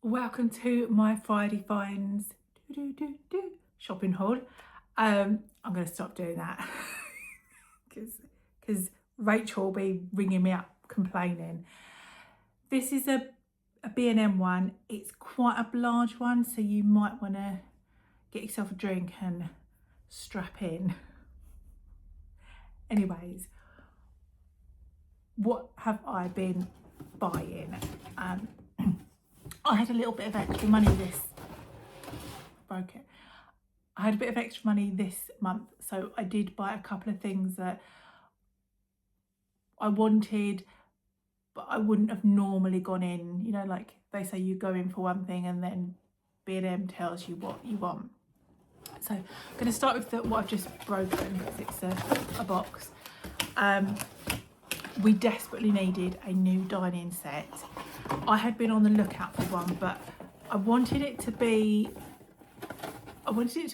Welcome to my Friday finds shopping haul. I'm going to stop doing that because Rachel will be ringing me up complaining. This is a B&M one. It's quite a large one, so you might want to get yourself a drink and strap in. Anyways, what have I been buying? I had a little bit of extra money I had a bit of extra money this month, so I did buy a couple of things that I wanted, but I wouldn't have normally gone in. You know, like they say you go in for one thing and then B&M tells you what you want. So I'm going to start with what I've just broken, because it's a box. We desperately needed a new dining set. I had been on the lookout for one, but I wanted it to be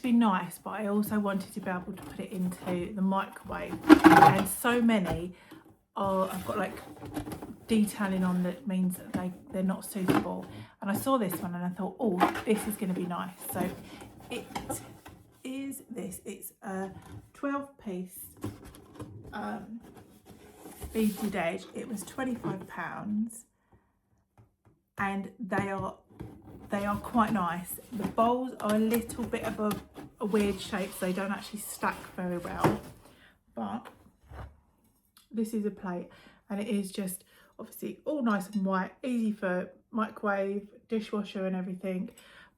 nice, but I also wanted to be able to put it into the microwave. And so many I've got like detailing on that means that they're not suitable. And I saw this one and I thought, oh, this is going to be nice. So it is this. It's a 12-piece beaded edge. It was £25, and they are quite nice. The bowls are a little bit of a weird shape, so they don't actually stack very well, but this is a plate, and it is just obviously all nice and white, easy for microwave, dishwasher and everything,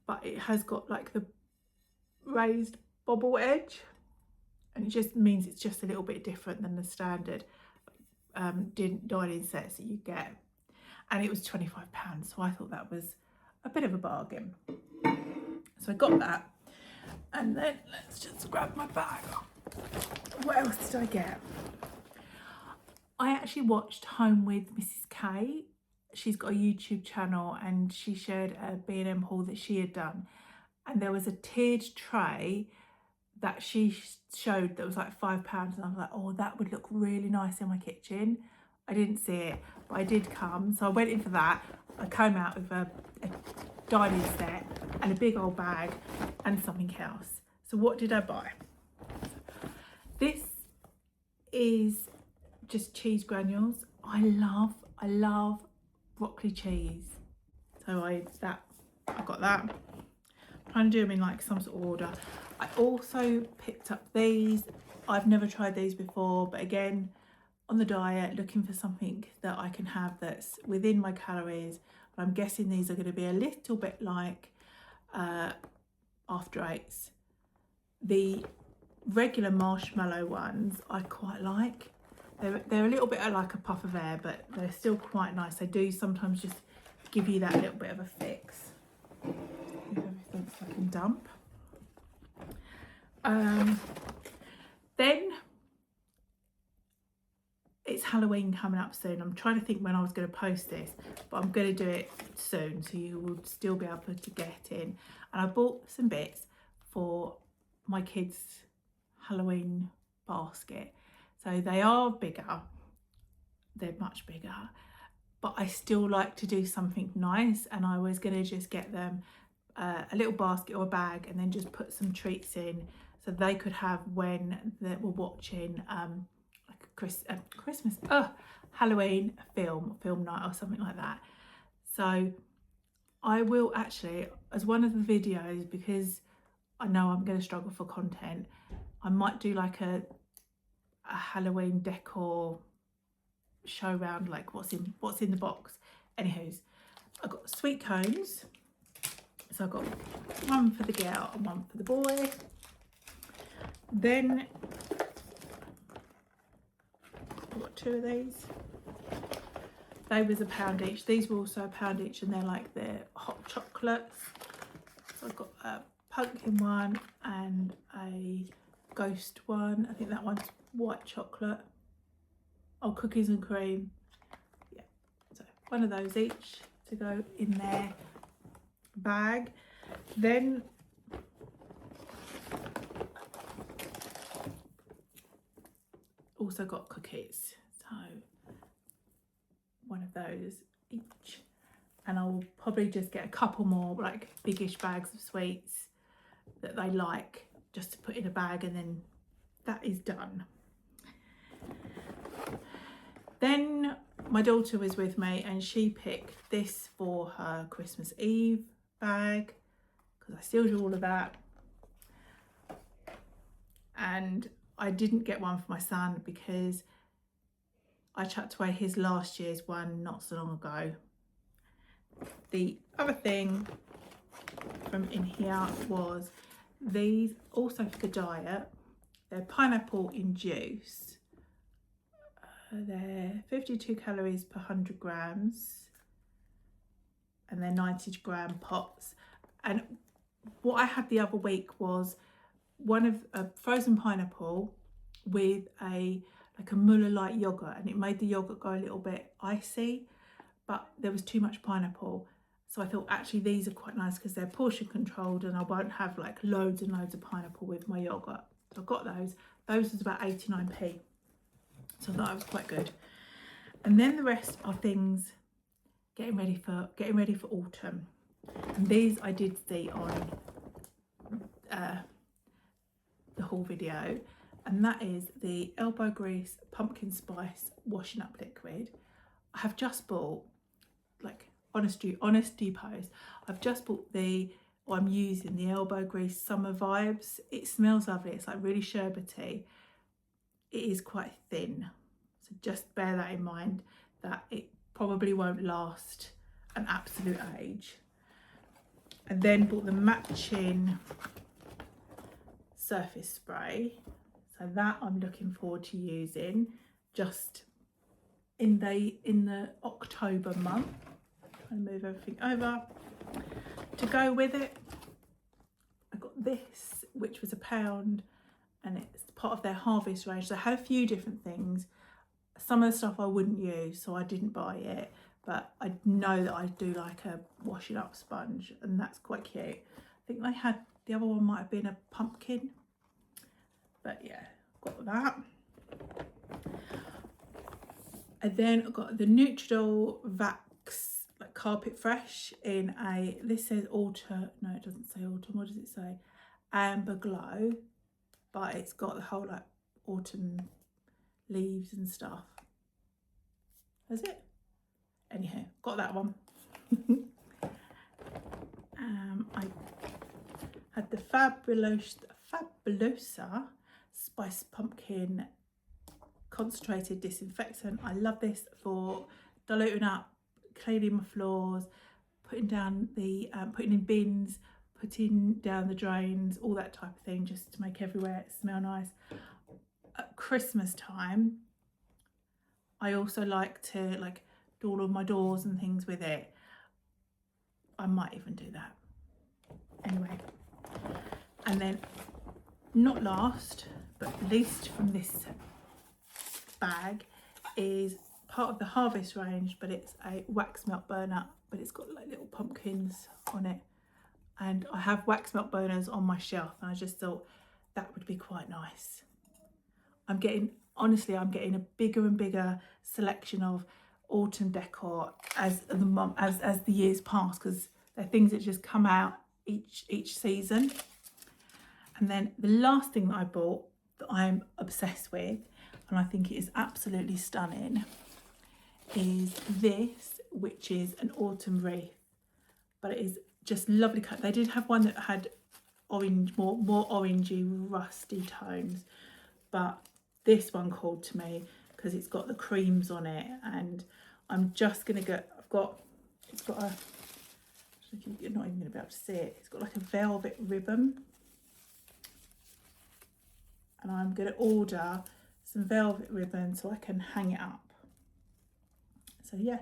but it has got like the raised bobble edge, and it just means it's just a little bit different than the standard dining sets that you get. And it was £25, so I thought that was a bit of a bargain. So I got that, and then let's just grab my bag. What else did I get? I actually watched Home with Mrs. K. She's got a YouTube channel, and she shared a B&M haul that she had done, and there was a tiered tray that she showed that was like £5, and I was like, oh, that would look really nice in my kitchen. I didn't see it, but I did come, so I went in for that. I came out with a dining set and a big old bag and something else. So what did I buy? This is just cheese granules. I love broccoli cheese. So I got that. I'm trying to do them in like some sort of order. I also picked up these. I've never tried these before, but again, on the diet, looking for something that I can have that's within my calories. But I'm guessing these are going to be a little bit like After Eights. The regular marshmallow ones I quite like. They're a little bit like a puff of air, but they're still quite nice. They do sometimes just give you that little bit of a fix. Everything's fucking dump. Then it's Halloween coming up soon. I'm trying to think when I was going to post this, but I'm going to do it soon, so you will still be able to get in. And I bought some bits for my kids' Halloween basket. So they are bigger, they're much bigger, but I still like to do something nice, and I was going to just get them a little basket or a bag, and then just put some treats in so they could have when they were watching Halloween film night or something like that. So I will actually, as one of the videos, because I know I'm going to struggle for content, I might do like a Halloween decor show round, like what's in the box. Anywho's, I've got sweet cones, so I've got one for the girl and one for the boy. Then I've got two of these. They was £1 each. These were also £1 each, and they're like the hot chocolates. So I've got a pumpkin one and a ghost one. I think that one's white chocolate. Oh, cookies and cream. Yeah, so one of those each to go in their bag. Then also got cookies, so one of those each. and I'll probably just get a couple more like biggish bags of sweets that they like, just to put in a bag, and then that is done. Then my daughter was with me and she picked this for her Christmas Eve bag, because I still do all of that. And I didn't get one for my son because I chucked away his last year's one not so long ago. The other thing from in here was these, also for the diet. They're pineapple in juice. They're 52 calories per 100 grams and they're 90-gram pots. And what I had the other week was one of a frozen pineapple with a Muller light yogurt, and it made the yogurt go a little bit icy, but there was too much pineapple. So I thought actually these are quite nice because they're portion controlled and I won't have like loads and loads of pineapple with my yogurt. So I got those. Those was about 89p. So I thought that was quite good. And then the rest are things getting ready for autumn. And these I did see on the haul video, and that is the elbow grease pumpkin spice washing up liquid. I have just bought, like, honest post, I've just bought I'm using the elbow grease summer vibes. It smells lovely. It's like really sherbety. It is quite thin, so just bear that in mind, that it probably won't last an absolute age. And then bought the matching surface spray, so that I'm looking forward to using just in the October month. Trying to move everything over. To go with it, I got this, which was £1, and it's part of their harvest range. So I had a few different things. Some of the stuff I wouldn't use, so I didn't buy it, but I know that I do like a washing up sponge, and that's quite cute. I think they had, the other one might have been a pumpkin, but yeah, got that. And then I got the Nutridoll Vax like Carpet Fresh in a, this says autumn, no it doesn't say autumn, what does it say? Amber Glow, but it's got the whole like autumn leaves and stuff. Has it? Anyhow, got that one. I had the Fabulosa Spice Pumpkin Concentrated Disinfectant. I love this for diluting up, cleaning my floors, putting down the putting in bins, putting down the drains, all that type of thing, just to make everywhere smell nice. At Christmas time, I also like to do all of my doors and things with it. I might even do that. Anyway, and then not last but least from this bag is part of the harvest range, but it's a wax melt burner, but it's got like little pumpkins on it, and I have wax melt burners on my shelf, and I just thought that would be quite nice. Honestly, I'm getting a bigger and bigger selection of autumn decor as the years pass, because they're things that just come out each season. And then the last thing that I bought that I'm obsessed with, and I think it is absolutely stunning, is this, which is an autumn wreath, but it is just lovely cut. They did have one that had orange, more orangey, rusty tones, but this one called to me because it's got the creams on it, and I'm just gonna get, it's got a, you're not even gonna be able to see it, it's got like a velvet ribbon, and I'm gonna order some velvet ribbon so I can hang it up. So yeah,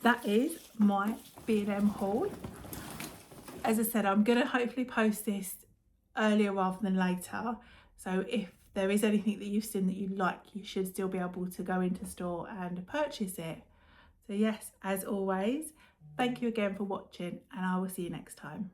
that is my B&M haul. As I said, I'm gonna hopefully post this earlier rather than later, so if there is anything that you've seen that you like, you should still be able to go into store and purchase it. So yes, as always, thank you again for watching, and I will see you next time.